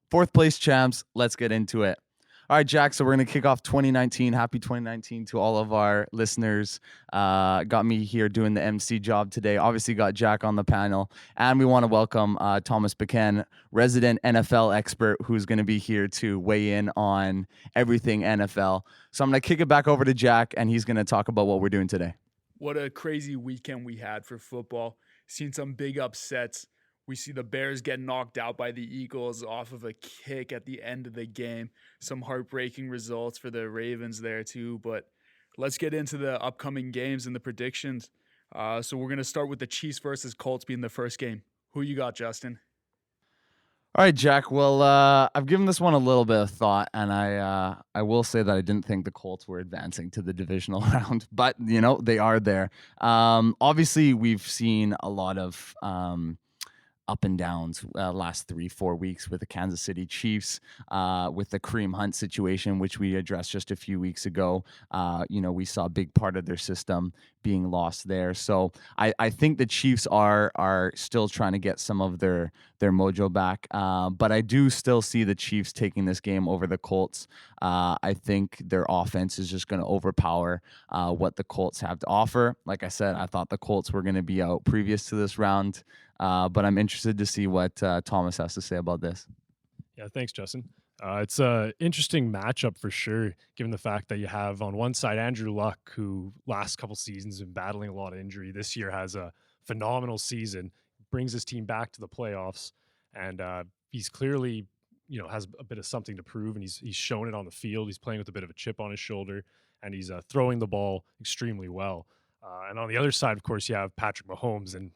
Fourth place champs. Let's get into it. All right, Jack. So we're going to kick off 2019. Happy 2019 to all of our listeners. Got me here doing the MC job today. Obviously got Jack on the panel. And we want to welcome Thomas Buchan, resident NFL expert, who's going to be here to weigh in on everything NFL. So I'm going to kick it back over to Jack, and he's going to talk about what we're doing today. What a crazy weekend we had for football. Seen some big upsets. We see the Bears get knocked out by the Eagles off of a kick at the end of the game. Some heartbreaking results for the Ravens there too. But let's get into the upcoming games and the predictions. So we're going to start with the Chiefs versus Colts being the first game. Who you got, Justin? All right, Jack. Well, I've given this one a little bit of thought, and I will say that I didn't think the Colts were advancing to the divisional round, but they are there. Obviously, we've seen a lot of up and downs last 3-4 weeks with the Kansas City Chiefs, with the Kareem Hunt situation, which we addressed just a few weeks ago. We saw a big part of their system being lost there. So I think the Chiefs are still trying to get some of their mojo back. But I do still see the Chiefs taking this game over the Colts. I think their offense is just going to overpower what the Colts have to offer. Like I said, I thought the Colts were going to be out previous to this round. But I'm interested to see what Thomas has to say about this. Yeah, thanks, Justin. It's an interesting matchup for sure, given the fact that you have on one side Andrew Luck, who last couple seasons been battling a lot of injury. This year has a phenomenal season, brings his team back to the playoffs, and he's clearly, has a bit of something to prove, and he's shown it on the field. He's playing with a bit of a chip on his shoulder, and he's throwing the ball extremely well. And on the other side, of course, you have Patrick Mahomes, and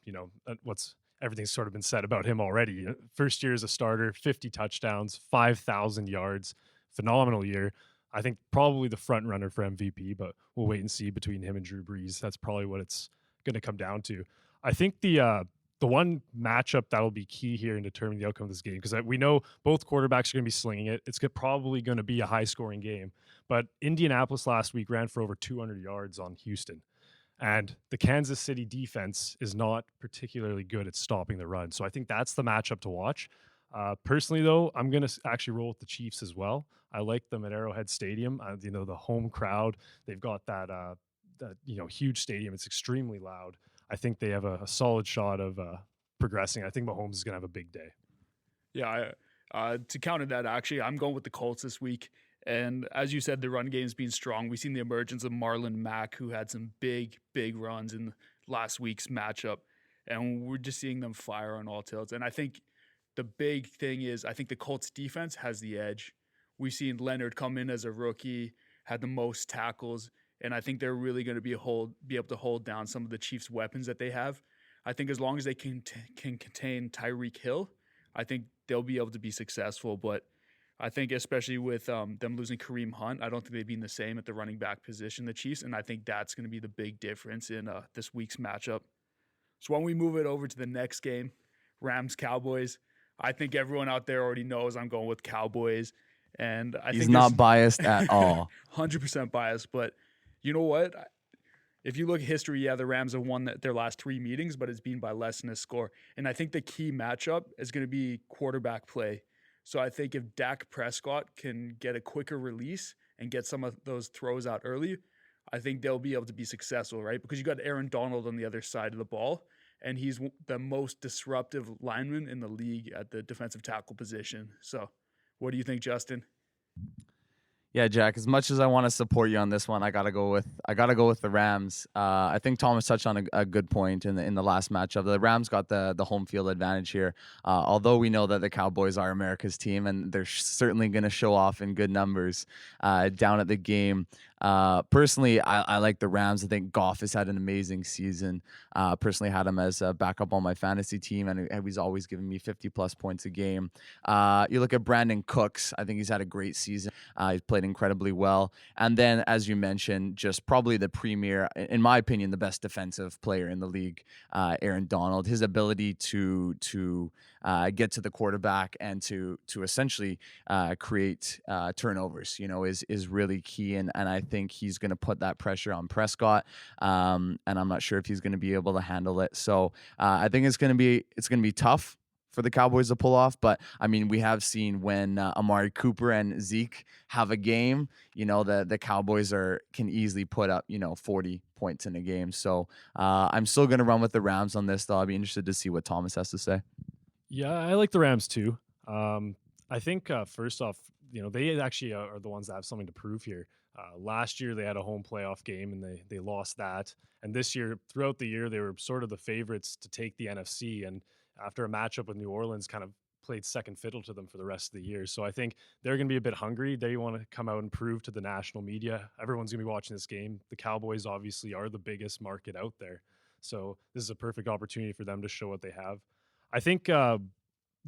everything's sort of been said about him already. First year as a starter, 50 touchdowns, 5,000 yards, phenomenal year. I think probably the front runner for MVP, but we'll wait and see between him and Drew Brees. That's probably what it's going to come down to. I think the one matchup that'll be key here in determining the outcome of this game, because we know both quarterbacks are going to be slinging it. It's probably going to be a high-scoring game. But Indianapolis last week ran for over 200 yards on Houston. And the Kansas City defense is not particularly good at stopping the run. So I think that's the matchup to watch. Personally, though, I'm going to actually roll with the Chiefs as well. I like them at Arrowhead Stadium. The home crowd, they've got that huge stadium. It's extremely loud. I think they have a solid shot of progressing. I think Mahomes is going to have a big day. Yeah, to counter that, actually, I'm going with the Colts this week. And as you said, the run game's been strong. We've seen the emergence of Marlon Mack, who had some big runs in last week's matchup. And we're just seeing them fire on all tilts. And I think the big thing is I think the Colts defense has the edge. We've seen Leonard come in as a rookie, had the most tackles, and I think they're really going to be able to hold down some of the Chiefs' weapons that they have. I think as long as they can contain Tyreek Hill, I think they'll be able to be successful. But I think especially with them losing Kareem Hunt, I don't think they've been the same at the running back position, the Chiefs, and I think that's going to be the big difference in this week's matchup. So when we move it over to the next game, Rams-Cowboys, I think everyone out there already knows I'm going with Cowboys. And He's not biased at all. 100% biased, but you know what? If you look at history, yeah, the Rams have won their last 3 meetings, but it's been by less than a score. And I think the key matchup is going to be quarterback play. So I think if Dak Prescott can get a quicker release and get some of those throws out early, I think they'll be able to be successful, right? Because you got Aaron Donald on the other side of the ball, and he's the most disruptive lineman in the league at the defensive tackle position. So what do you think, Justin? Yeah, Jack, as much as I want to support you on this one, I gotta go with the Rams. I think Thomas touched on a good point in the last matchup. The Rams got the home field advantage here. Although we know that the Cowboys are America's team, and they're certainly going to show off in good numbers down at the game. Personally, I like the Rams. I think Goff has had an amazing season. Personally had him as a backup on my fantasy team, and he's always giving me 50-plus points a game. You look at Brandon Cooks. I think he's had a great season. He's played incredibly well. And then, as you mentioned, just probably the premier, in my opinion, the best defensive player in the league, Aaron Donald. His ability to get to the quarterback and to essentially create turnovers, is really key. And I think he's going to put that pressure on Prescott. And I'm not sure if he's going to be able to handle it. So I think it's going to be tough for the Cowboys to pull off. But I mean, we have seen when Amari Cooper and Zeke have a game, the Cowboys can easily put up 40 points in a game. So I'm still gonna run with the Rams on this, though. I'll be interested to see what Thomas has to say. Yeah, I like the Rams too. I think first off, they actually are the ones that have something to prove here. Last year they had a home playoff game and they lost that. And this year, throughout the year, they were sort of the favorites to take the NFC. And after a matchup with New Orleans, kind of played second fiddle to them for the rest of the year. So I think they're going to be a bit hungry. They want to come out and prove to the national media. Everyone's going to be watching this game. The Cowboys obviously are the biggest market out there. So this is a perfect opportunity for them to show what they have. I think the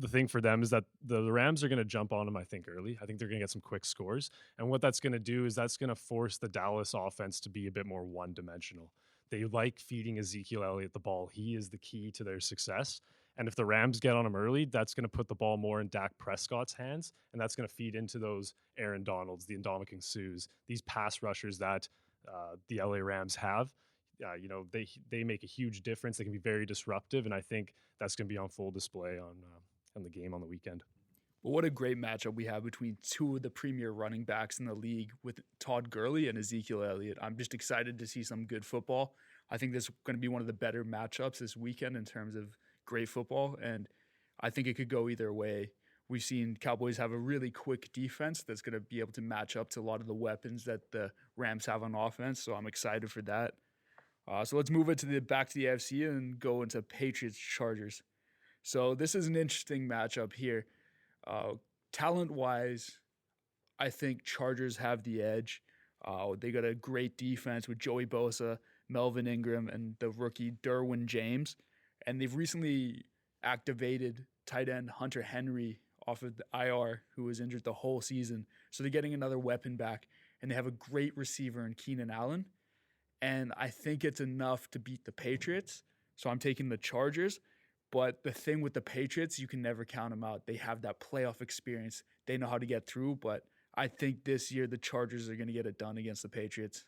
thing for them is that the Rams are going to jump on them, I think, early. I think they're going to get some quick scores. And what that's going to do is that's going to force the Dallas offense to be a bit more one-dimensional. They like feeding Ezekiel Elliott the ball. He is the key to their success. And if the Rams get on him early, that's going to put the ball more in Dak Prescott's hands, and that's going to feed into those Aaron Donalds, the Ndamukong Suhs, these pass rushers that the LA Rams have. They make a huge difference. They can be very disruptive, and I think that's going to be on full display on the game on the weekend. But what a great matchup we have between two of the premier running backs in the league with Todd Gurley and Ezekiel Elliott. I'm just excited to see some good football. I think this is going to be one of the better matchups this weekend in terms of great football, and I think it could go either way. We've seen Cowboys have a really quick defense that's going to be able to match up to a lot of the weapons that the Rams have on offense, so I'm excited for that. So let's move it back to the AFC and go into Patriots-Chargers. So this is an interesting matchup here. Talent-wise, I think Chargers have the edge. They got a great defense with Joey Bosa, Melvin Ingram, and the rookie Derwin James. And they've recently activated tight end Hunter Henry off of the IR, who was injured the whole season. So they're getting another weapon back. And they have a great receiver in Keenan Allen. And I think it's enough to beat the Patriots. So I'm taking the Chargers. But the thing with the Patriots, you can never count them out. They have that playoff experience. They know how to get through. But I think this year the Chargers are going to get it done against the Patriots.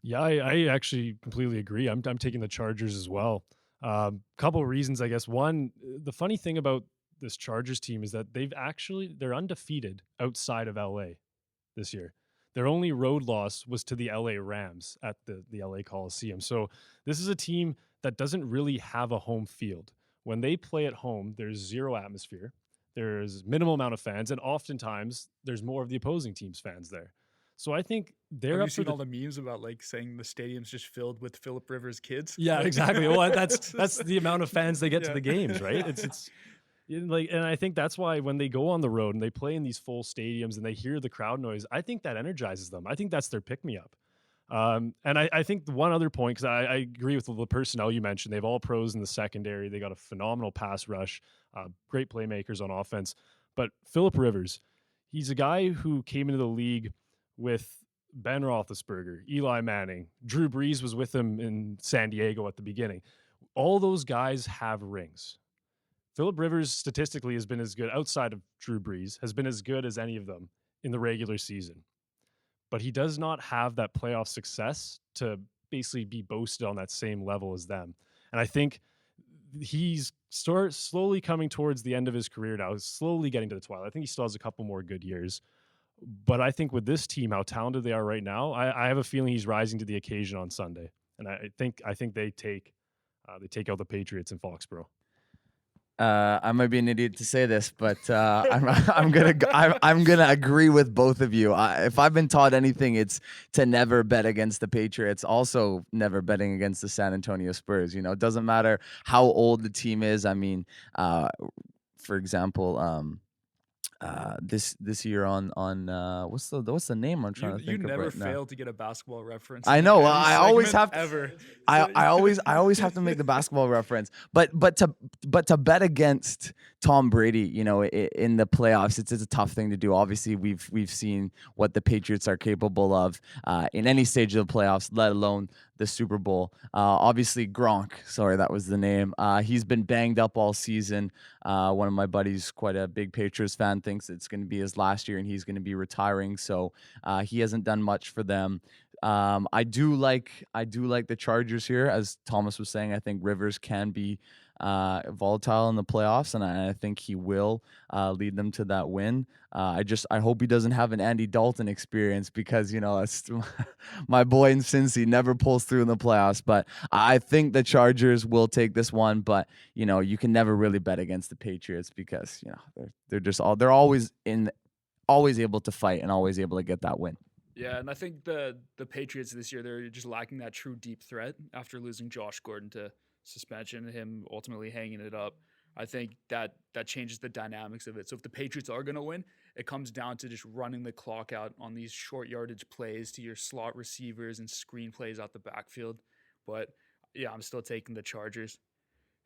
Yeah, I actually completely agree. I'm taking the Chargers as well. Couple of reasons, I guess. One, the funny thing about this Chargers team is that they're undefeated outside of LA this year. Their only road loss was to the LA Rams at the LA Coliseum. So this is a team that doesn't really have a home field. When they play at home, there's zero atmosphere. There's minimal amount of fans, and oftentimes there's more of the opposing team's fans there. So I think they're Have up you seen for all the memes about saying the stadium's just filled with Phillip Rivers kids? Yeah, exactly. Well, that's the amount of fans they get to the games, right? It's and I think that's why when they go on the road and they play in these full stadiums and they hear the crowd noise, I think that energizes them. I think that's their pick-me-up. And I think the one other point, because I agree with the personnel you mentioned, they have all pros in the secondary. They got a phenomenal pass rush, great playmakers on offense. But Phillip Rivers, he's a guy who came into the league with Ben Roethlisberger, Eli Manning, Drew Brees was with him in San Diego at the beginning. All those guys have rings. Phillip Rivers statistically has been as good outside of Drew Brees, has been as good as any of them in the regular season. But he does not have that playoff success to basically be boasted on that same level as them. And I think he's slowly coming towards the end of his career now, slowly getting to the twilight. I think he still has a couple more good years. But I think with this team, how talented they are right now, I have a feeling he's rising to the occasion on Sunday. And I think they take out the Patriots in Foxborough. I might be an idiot to say this, but I'm gonna agree with both of you. If I've been taught anything, it's to never bet against the Patriots. Also, never betting against the San Antonio Spurs. It doesn't matter how old the team is. I mean, for example, this year on what's the name I'm trying to think you of never right now. fail to get a basketball reference. I know. Any I always segment have ever. I always have to make the basketball reference. But to bet against Tom Brady, in the playoffs, it's a tough thing to do. Obviously, we've seen what the Patriots are capable of in any stage of the playoffs, let alone the Super Bowl. Obviously, Gronk. Sorry, that was the name. He's been banged up all season. One of my buddies, quite a big Patriots fan, thinks it's going to be his last year and he's going to be retiring. So he hasn't done much for them. I do like the Chargers here, as Thomas was saying. I think Rivers can be volatile in the playoffs, and I think he will lead them to that win. I hope he doesn't have an Andy Dalton experience because my boy in Cincy never pulls through in the playoffs. But I think the Chargers will take this one. But you can never really bet against the Patriots because they're always able to fight and always able to get that win. Yeah, and I think the Patriots this year, they're just lacking that true deep threat after losing Josh Gordon to suspension and him ultimately hanging it up. I think that changes the dynamics of it. So if the Patriots are going to win, it comes down to just running the clock out on these short yardage plays to your slot receivers and screen plays out the backfield. But yeah, I'm still taking the Chargers.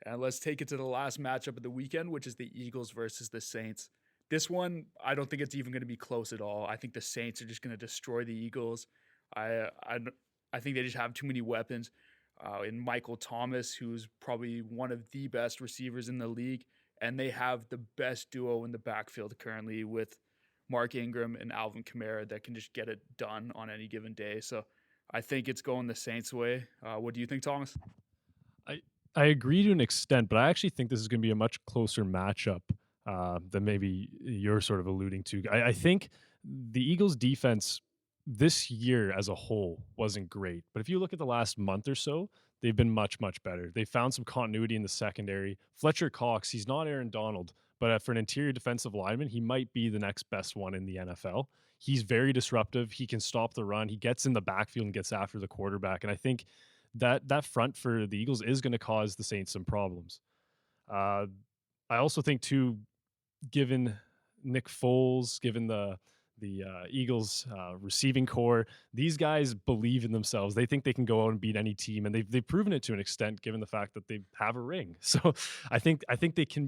And let's take it to the last matchup of the weekend, which is the Eagles versus the Saints. This one, I don't think it's even going to be close at all. I think the Saints are just going to destroy the Eagles. I think they just have too many weapons. In Michael Thomas, who's probably one of the best receivers in the league, and they have the best duo in the backfield currently with Mark Ingram and Alvin Kamara that can just get it done on any given day. So I think it's going the Saints' way. What do you think, Thomas? I I agree to an extent, but I actually think this is going to be a much closer matchup than maybe you're sort of alluding to. I think the Eagles' defense this year as a whole wasn't great, but if you look at the last month or so, they've been much, much better. They found some continuity in the secondary. Fletcher Cox, he's not Aaron Donald, but for an interior defensive lineman, he might be the next best one in the NFL. He's very disruptive. He can stop the run. He gets in the backfield and gets after the quarterback. And I think that front for the Eagles is going to cause the Saints some problems. Uh, I also think too, given Nick Foles, given the Eagles receiving core, these guys believe in themselves. They think they can go out and beat any team, and they've proven it to an extent, given the fact that they have a ring. So I think they can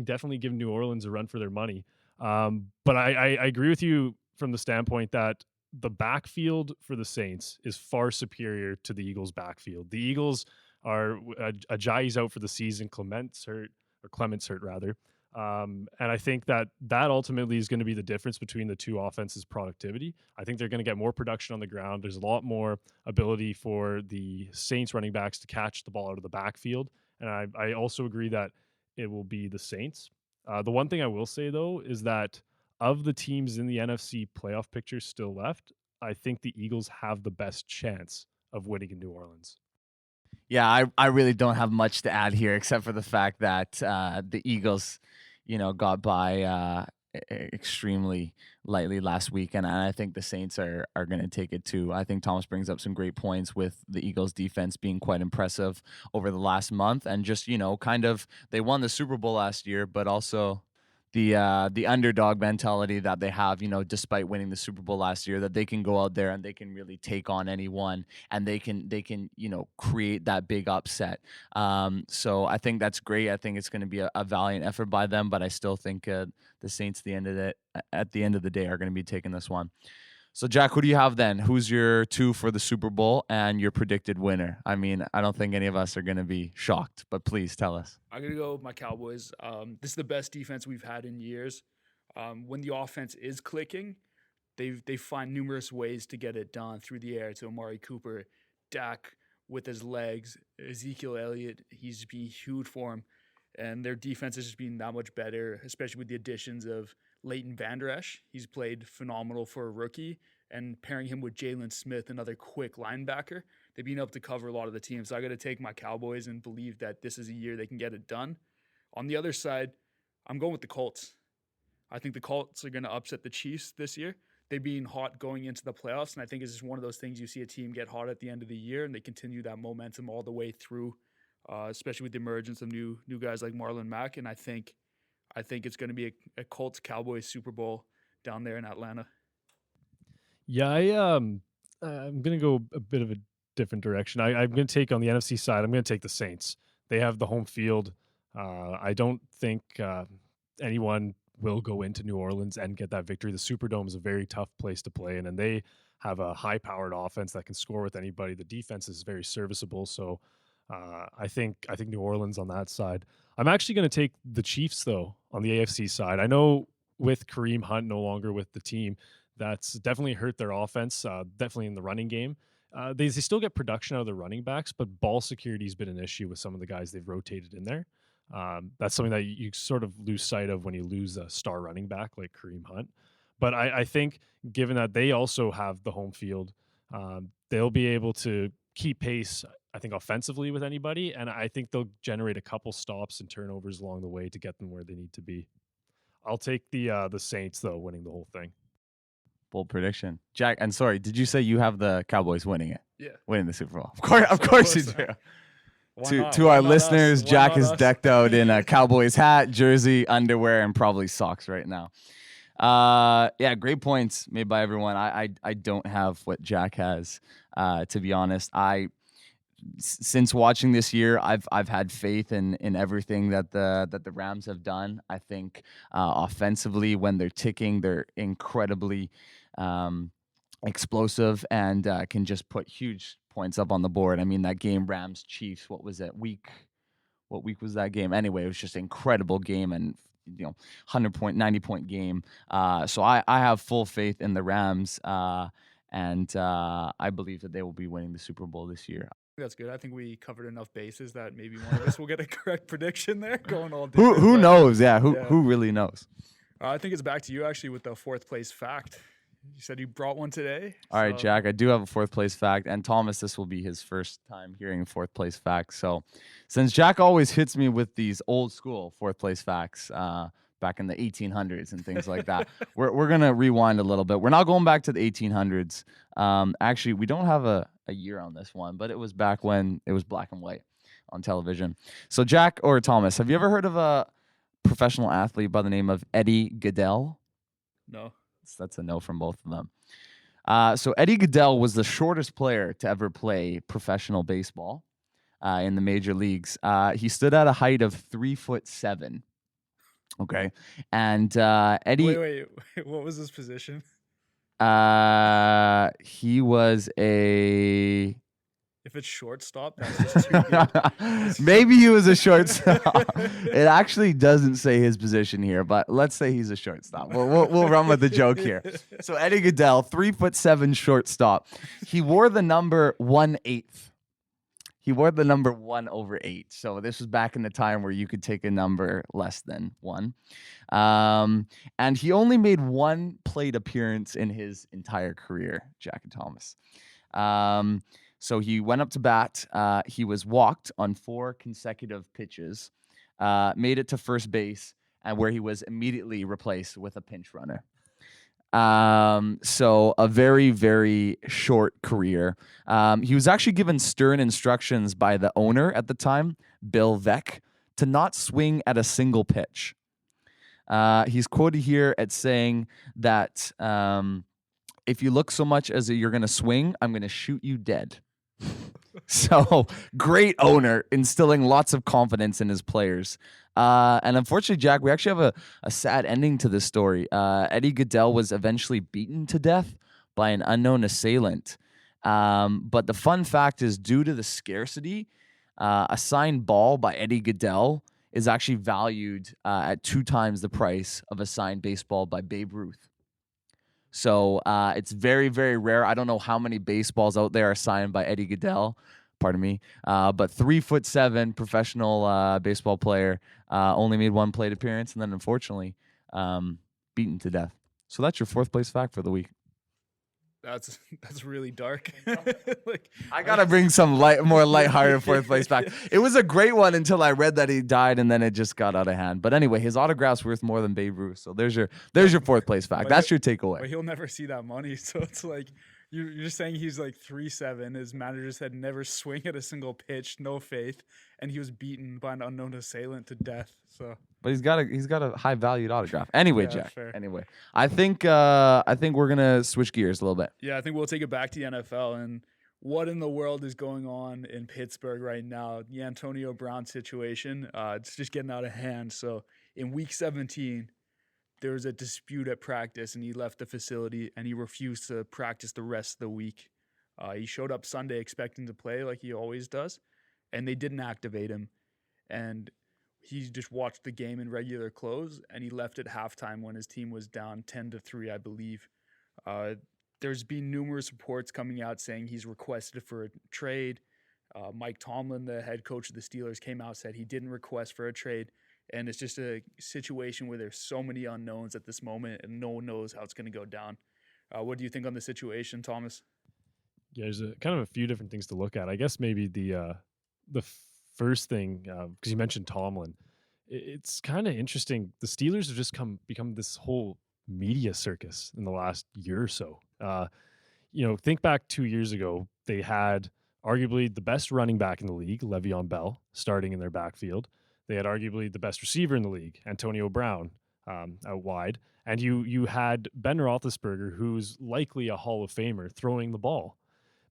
definitely give New Orleans a run for their money. But I agree with you from the standpoint that the backfield for the Saints is far superior to the Eagles' backfield. The Eagles are Ajayi's out for the season. Clement's hurt rather. And I think that ultimately is going to be the difference between the two offenses' productivity. I think they're going to get more production on the ground. There's a lot more ability for the Saints running backs to catch the ball out of the backfield. And I also agree that it will be the Saints. The one thing I will say, though, is that of the teams in the NFC playoff picture still left, I think the Eagles have the best chance of winning in New Orleans. Yeah, I really don't have much to add here except for the fact that the Eagles, got by extremely lightly last week, and I think the Saints are going to take it too. I think Thomas brings up some great points with the Eagles defense being quite impressive over the last month, and just kind of they won the Super Bowl last year, but also the underdog mentality that they have, despite winning the Super Bowl last year, that they can go out there and they can really take on anyone, and they can create that big upset. So I think that's great. I think it's going to be a valiant effort by them, but I still think the Saints at the end of the day are going to be taking this one. So, Jack, who do you have then? Who's your two for the Super Bowl and your predicted winner? I mean, I don't think any of us are going to be shocked, but please tell us. I'm going to go with my Cowboys. This is the best defense we've had in years. When the offense is clicking, they find numerous ways to get it done through the air to Amari Cooper, Dak with his legs, Ezekiel Elliott. He's been huge for him. And their defense has just been that much better, especially with the additions of Leighton Vander Esch. He's played phenomenal for a rookie, and pairing him with Jalen Smith, another quick linebacker, they've been able to cover a lot of the teams. So I got to take my Cowboys and believe that this is a year they can get it done. On the other side, I'm going with the Colts. I think the Colts are going to upset the Chiefs this year. They've been hot going into the playoffs, and I think it's just one of those things you see a team get hot at the end of the year, and they continue that momentum all the way through. Especially with the emergence of new guys like Marlon Mack, and I think it's going to be a Colts Cowboys Super Bowl down there in Atlanta. Yeah, I'm gonna go a bit of a different direction. I'm gonna take on the NFC side. I'm gonna take the Saints. They have the home field. I don't think anyone will go into New Orleans and get that victory. The Superdome is a very tough place to play in, and they have a high-powered offense that can score with anybody. The defense is very serviceable, so I think New Orleans on that side. I'm actually going to take the Chiefs though on the AFC side. I know with Kareem Hunt no longer with the team, that's definitely hurt their offense. Definitely in the running game. They still get production out of the running backs, but ball security has been an issue with some of the guys they've rotated in there. That's something that you sort of lose sight of when you lose a star running back like Kareem Hunt. But I think given that they also have the home field, they'll be able to keep pace, I think, offensively with anybody. And I think they'll generate a couple stops and turnovers along the way to get them where they need to be. I'll take the Saints, though, winning the whole thing. Bold prediction. Jack, and sorry, did you say you have the Cowboys winning it? Yeah. Winning the Super Bowl. Of course you do. To Why our not listeners, us? Why Jack not is us? decked out in a Cowboys hat, jersey, underwear, and probably socks right now. Yeah, great points made by everyone. I don't have what Jack has, to be honest. Since watching this year, I've had faith in everything that the Rams have done. I think offensively, when they're ticking, they're incredibly explosive and can just put huge points up on the board. I mean, that game Rams Chiefs, what was it? What week was that game? Anyway, it was just an incredible game and 100-point, 90-point game. So I have full faith in the Rams, and I believe that they will be winning the Super Bowl this year. That's good. I think we covered enough bases that maybe one of us will get a correct prediction there. Going all Who different, but, knows? Yeah, yeah. who really knows? I think it's back to you actually with the fourth place fact. You said you brought one today. All right, Jack, I do have a fourth place fact, and Thomas, this will be his first time hearing a fourth place fact. So since Jack always hits me with these old school fourth place facts back in the 1800s and things like that, we're going to rewind a little bit. We're not going back to the 1800s. Actually, we don't have a year on this one, but it was back when it was black and white on television. So Jack or Thomas, have you ever heard of a professional athlete by the name of Eddie Goodell? No. That's a no from both of them. So Eddie Goodell was the shortest player to ever play professional baseball in the major leagues. He stood at a height of 3'7". Okay, and Eddie. Wait. What was his position? He was a. If it's shortstop, that's just too good. Maybe he was a shortstop. It actually doesn't say his position here, but let's say he's a shortstop. We'll run with the joke here. So Eddie Goodell, 3'7" shortstop. He wore the number 1/8. He wore the number 1/8. So this was back in the time where you could take a number less than 1. And he only made one plate appearance in his entire career, Jack and Thomas. So he went up to bat. He was walked on 4 consecutive pitches, made it to first base, and where he was immediately replaced with a pinch runner. So a very, very short career. He was actually given stern instructions by the owner at the time, Bill Veeck, to not swing at a single pitch. He's quoted here at saying that if you look so much as you're going to swing, I'm going to shoot you dead. So great owner, instilling lots of confidence in his players. And unfortunately, Jack, we actually have a sad ending to this story. Eddie Goodell was eventually beaten to death by an unknown assailant. But the fun fact is, due to the scarcity, a signed ball by Eddie Goodell is actually valued at 2 times the price of a signed baseball by Babe Ruth. So it's very, very rare. I don't know how many baseballs out there are signed by Eddie Goodell. Pardon me. But 3'7" professional baseball player, only made one plate appearance, and then unfortunately beaten to death. So that's your fourth place fact for the week. That's really dark. I gotta bring some more lighthearted fourth place fact. It was a great one until I read that he died, and then it just got out of hand. But anyway, his autograph's worth more than Babe Ruth. So there's your fourth place fact. That's your takeaway. But he'll never see that money. So it's like you're just saying he's like 3'7". His manager said never swing at a single pitch, no faith, and he was beaten by an unknown assailant to death. So. But he's got a high valued autograph. Anyway, Yeah, Jack. fair. Anyway, I think we're gonna switch gears a little bit. Yeah, I think we'll take it back to the NFL and what in the world is going on in Pittsburgh right now. The Antonio Brown situation, it's just getting out of hand. So in week 17, there was a dispute at practice, and he left the facility, and he refused to practice the rest of the week. He showed up Sunday expecting to play like he always does, and they didn't activate him. And he just watched the game in regular clothes, and he left at halftime when his team was down 10-3, I believe. There's been numerous reports coming out saying he's requested for a trade. Mike Tomlin, the head coach of the Steelers, came out, said he didn't request for a trade. And it's just a situation where there's so many unknowns at this moment and no one knows how it's going to go down. What do you think on the situation, Thomas? Yeah, there's kind of a few different things to look at. I guess maybe the first thing, because you mentioned Tomlin, it's kind of interesting. The Steelers have just become this whole media circus in the last year or so. Think back 2 years ago, they had arguably the best running back in the league, Le'Veon Bell, starting in their backfield. They had arguably the best receiver in the league, Antonio Brown, out wide. And you had Ben Roethlisberger, who's likely a Hall of Famer, throwing the ball,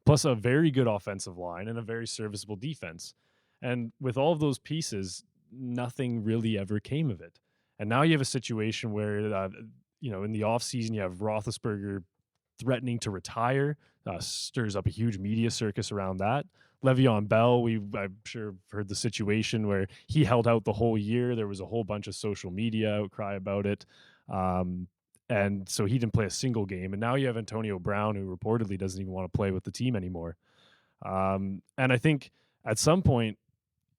plus a very good offensive line and a very serviceable defense. And with all of those pieces, nothing really ever came of it. And now you have a situation where, in the offseason, you have Roethlisberger threatening to retire, stirs up a huge media circus around that. Le'Veon Bell, I'm sure heard the situation where he held out the whole year. There was a whole bunch of social media outcry about it. And so he didn't play a single game. And now you have Antonio Brown, who reportedly doesn't even want to play with the team anymore. And I think at some point,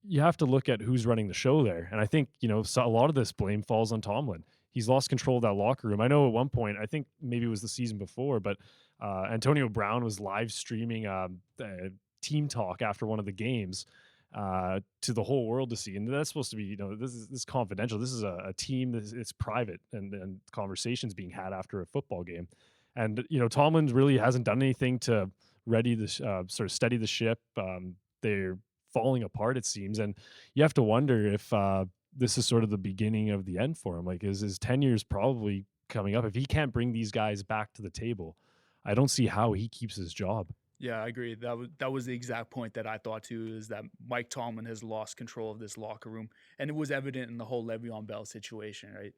you have to look at who's running the show there. And I think, so a lot of this blame falls on Tomlin. He's lost control of that locker room. I know at one point, I think maybe it was the season before, but Antonio Brown was live streaming team talk after one of the games to the whole world to see. And that's supposed to be, this is confidential. This is a team, it's private, and conversations being had after a football game. And, Tomlin really hasn't done anything to ready this, sort of steady the ship. They're falling apart, it seems. And you have to wonder if this is sort of the beginning of the end for him. Like, is his tenure's probably coming up? If he can't bring these guys back to the table, I don't see how he keeps his job. Yeah, I agree. That was the exact point that I thought too, is that Mike Tomlin has lost control of this locker room. And it was evident in the whole Le'Veon Bell situation, right?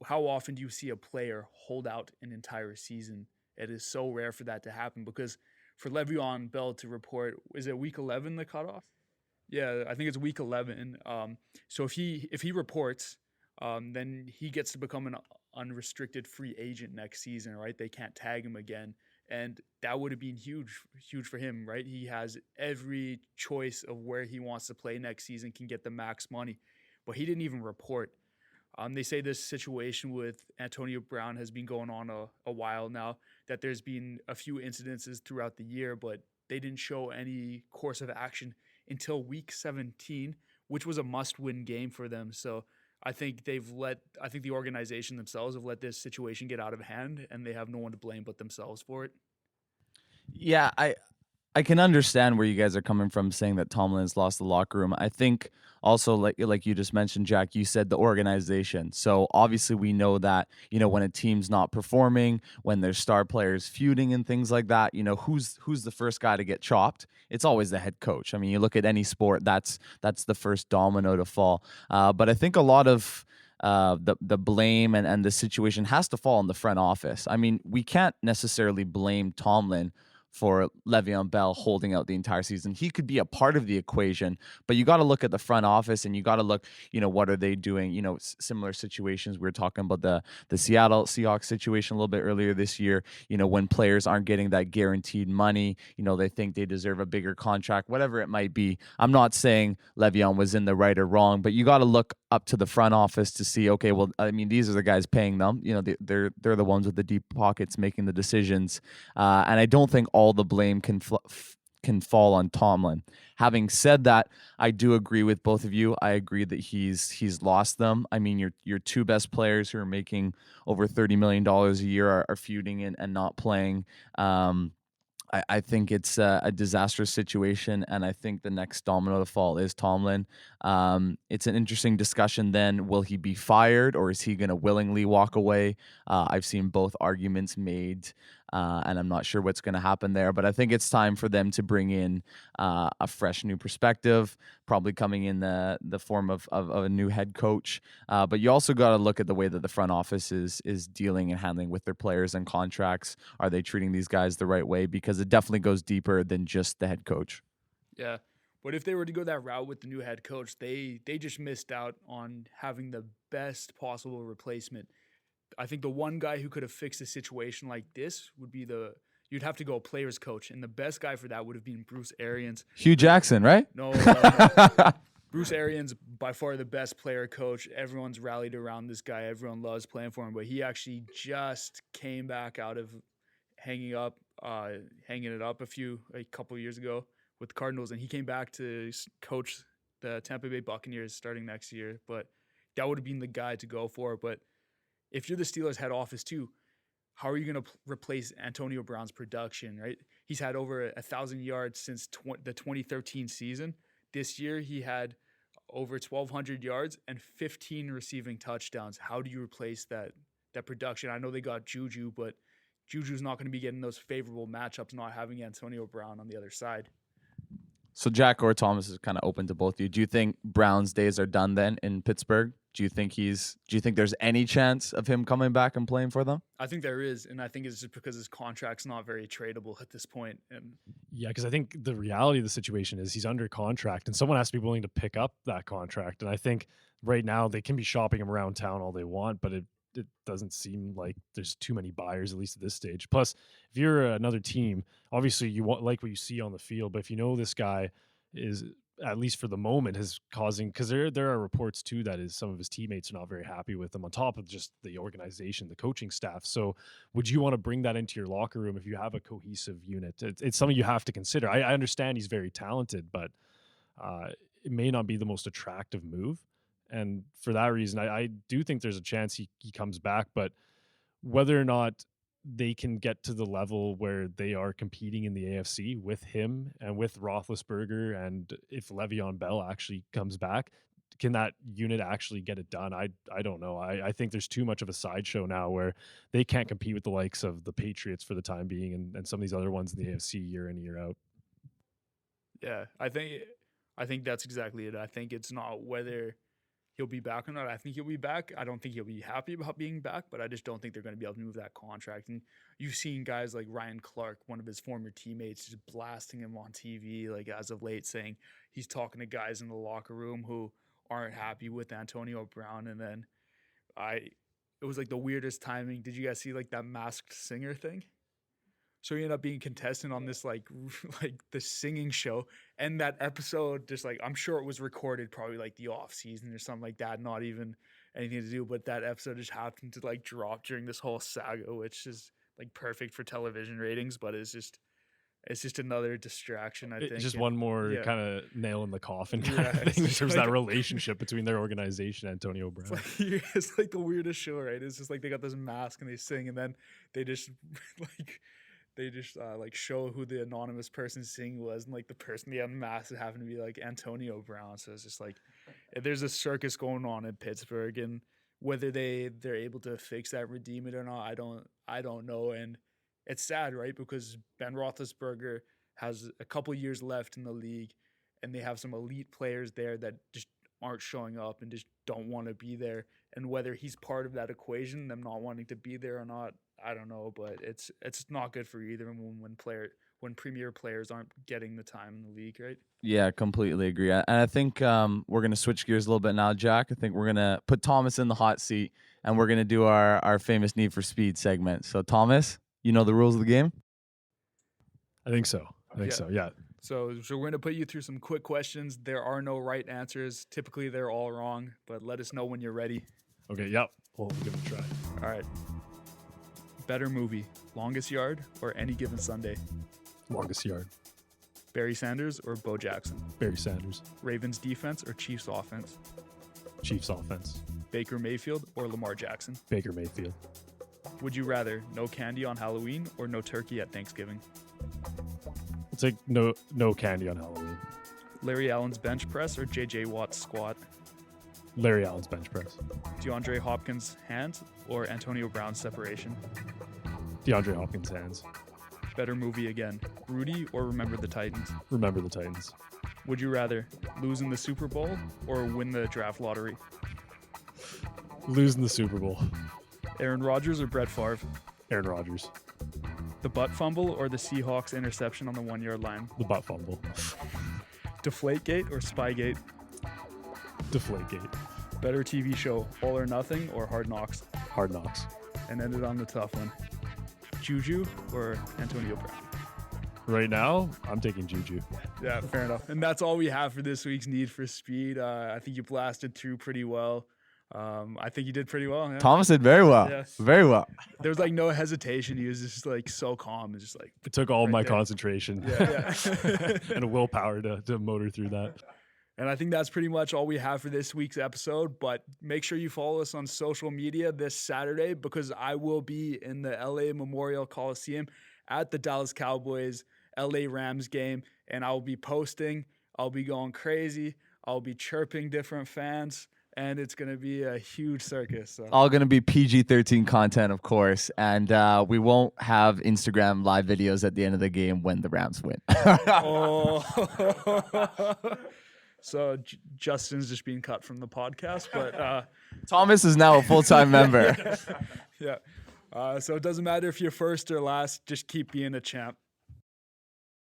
How often do you see a player hold out an entire season? It is so rare for that to happen, because for Le'Veon Bell to report, is it week 11 the cutoff? Yeah, I think it's week 11. So if he reports, then he gets to become an unrestricted free agent next season, right? They can't tag him again. And that would have been huge for him, right? He has every choice of where he wants to play next season, can get the max money. But he didn't even report. They say this situation with Antonio Brown has been going on a while now, that there's been a few incidences throughout the year, but they didn't show any course of action until week 17, which was a must-win game for them. So I think the organization themselves have let this situation get out of hand, and they have no one to blame but themselves for it. Yeah, I can understand where you guys are coming from, saying that Tomlin has lost the locker room. I think also, like you just mentioned, Jack, you said the organization. So obviously we know that, when a team's not performing, when there's star players feuding and things like that, who's the first guy to get chopped? It's always the head coach. I mean, you look at any sport, that's the first domino to fall. But I think a lot of the blame and the situation has to fall on the front office. I mean, we can't necessarily blame Tomlin for Le'Veon Bell holding out the entire season. He could be a part of the equation, but you got to look at the front office, and you got to look, what are they doing? Similar situations. We were talking about the Seattle Seahawks situation a little bit earlier this year, when players aren't getting that guaranteed money, they think they deserve a bigger contract, whatever it might be. I'm not saying Le'Veon was in the right or wrong, but you got to look up to the front office to see, okay, well, I mean, these are the guys paying them. They're the ones with the deep pockets making the decisions. And I don't think all the blame can fall on Tomlin. Having said that, I do agree with both of you. I agree that he's lost them. I mean, your two best players who are making over $30 million a year are feuding and not playing. I think it's a disastrous situation, and I think the next domino to fall is Tomlin. It's an interesting discussion then. Will he be fired, or is he going to willingly walk away? I've seen both arguments made, and I'm not sure what's going to happen there. But I think it's time for them to bring in a fresh new perspective, probably coming in the form of a new head coach. But you also got to look at the way that the front office is dealing and handling with their players and contracts. Are they treating these guys the right way? Because it definitely goes deeper than just the head coach. Yeah. But if they were to go that route with the new head coach, they just missed out on having the best possible replacement. I think the one guy who could have fixed a situation like this would be you'd have to go players coach, and the best guy for that would have been Bruce Arians. Hugh Jackson, right? No, Bruce Arians, by far the best player coach. Everyone's rallied around this guy. Everyone loves playing for him, but he actually just came back out of hanging it up a couple of years ago with the Cardinals, and he came back to coach the Tampa Bay Buccaneers starting next year. But that would have been the guy to go for. But if you're the Steelers head office too, how are you going to replace Antonio Brown's production, right? He's had over 1,000 yards since the 2013 season. This year, he had over 1,200 yards and 15 receiving touchdowns. How do you replace that production? I know they got Juju, but Juju's not going to be getting those favorable matchups not having Antonio Brown on the other side. So Jack or Thomas is kind of open to both of you. Do you think Brown's days are done then in Pittsburgh? Do you think there's any chance of him coming back and playing for them? I think there is, and I think it's just because his contract's not very tradable at this point. And Yeah, because I think the reality of the situation is he's under contract, and someone has to be willing to pick up that contract. And I think right now they can be shopping him around town all they want, but it doesn't seem like there's too many buyers, at least at this stage. Plus, if you're another team, obviously you want like what you see on the field, but if you know this guy is, at least for the moment, is causing, because there are reports too that some of his teammates are not very happy with him on top of just the organization, the coaching staff. So would you want to bring that into your locker room if you have a cohesive unit? It's something you have to consider. I understand he's very talented, but it may not be the most attractive move. And for that reason, I do think there's a chance he comes back, but whether or not they can get to the level where they are competing in the AFC with him and with Roethlisberger, and if Le'Veon Bell actually comes back, can that unit actually get it done? I don't know. I think there's too much of a sideshow now where they can't compete with the likes of the Patriots for the time being and some of these other ones in the AFC year in, year out. yeah, I think that's exactly it. I think it's not whether he'll be back or not. I think he'll be back. I don't think he'll be happy about being back, but I just don't think they're going to be able to move that contract. And you've seen guys like Ryan Clark, one of his former teammates, just blasting him on TV, like as of late, saying he's talking to guys in the locker room who aren't happy with Antonio Brown. And then it was like the weirdest timing. Did you guys see like that Masked Singer thing? So he ended up being contestant on this like the singing show, and that episode just like, I'm sure it was recorded probably like the off season or something like that, not even anything to do, but that episode just happened to like drop during this whole saga, which is like perfect for television ratings, but it's just another distraction. I think It's just one more kind of nail in the coffin kind Yeah, of it's thing in just terms of like- that relationship between their organization and Antonio Brown. It's like the weirdest show, right? It's just like they got this mask and they sing, and then they just like show who the anonymous person singing was, and like the person they unmasked happened to be like Antonio Brown. So it's just like there's a circus going on in Pittsburgh, and whether they're able to fix that, redeem it or not, I don't know. And it's sad, right? Because Ben Roethlisberger has a couple years left in the league, and they have some elite players there that just aren't showing up and just don't want to be there. And whether he's part of that equation, them not wanting to be there or not, I don't know. But it's not good for either when premier players aren't getting the time in the league, right? Yeah, completely agree. And I think we're going to switch gears a little bit now, Jack. I think we're going to put Thomas in the hot seat, and we're going to do our famous Need for Speed segment. So, Thomas, you know the rules of the game? I think so. Yeah. So we're going to put you through some quick questions. There are no right answers. Typically, they're all wrong, but let us know when you're ready. Okay, yep. We'll give it a try. All right. Better movie, Longest Yard or Any Given Sunday? Longest yard. Barry Sanders or Bo Jackson? Barry Sanders. Ravens defense or Chiefs offense? Chiefs offense. Baker Mayfield or Lamar Jackson? Baker Mayfield. Would you rather no candy on Halloween or no turkey at Thanksgiving? I'll take no candy on Halloween. Larry Allen's bench press or J.J. Watt's squat? Larry Allen's bench press. DeAndre Hopkins' hands or Antonio Brown's separation? DeAndre Hopkins' hands. Better movie again, Rudy or Remember the Titans? Remember the Titans. Would you rather lose in the Super Bowl or win the draft lottery? Losing the Super Bowl. Aaron Rodgers or Brett Favre? Aaron Rodgers. The butt fumble or the Seahawks interception on the 1 yard line? The butt fumble. Deflategate or Spygate? Deflategate. Better TV show, All or Nothing or Hard Knocks? Hard Knocks. And ended on the tough one. Juju or Antonio Brown? Right now, I'm taking Juju. Yeah, fair enough. And that's all we have for this week's Need for Speed. I think you blasted through pretty well. I think you did pretty well. Yeah. Thomas did very well. Yes. Very well. There was like no hesitation. He was just like so calm and just like It took all right my there. concentration Yeah. and willpower to motor through that. And I think that's pretty much all we have for this week's episode. But make sure you follow us on social media this Saturday because I will be in the LA Memorial Coliseum at the Dallas Cowboys LA Rams game. And I'll be posting. I'll be going crazy. I'll be chirping different fans. And it's going to be a huge circus. So. All going to be PG-13 content, of course. And we won't have Instagram live videos at the end of the game when the Rams win. Oh. So Justin's just being cut from the podcast. But Thomas is now a full-time member. yeah. So it doesn't matter if you're first or last. Just keep being a champ.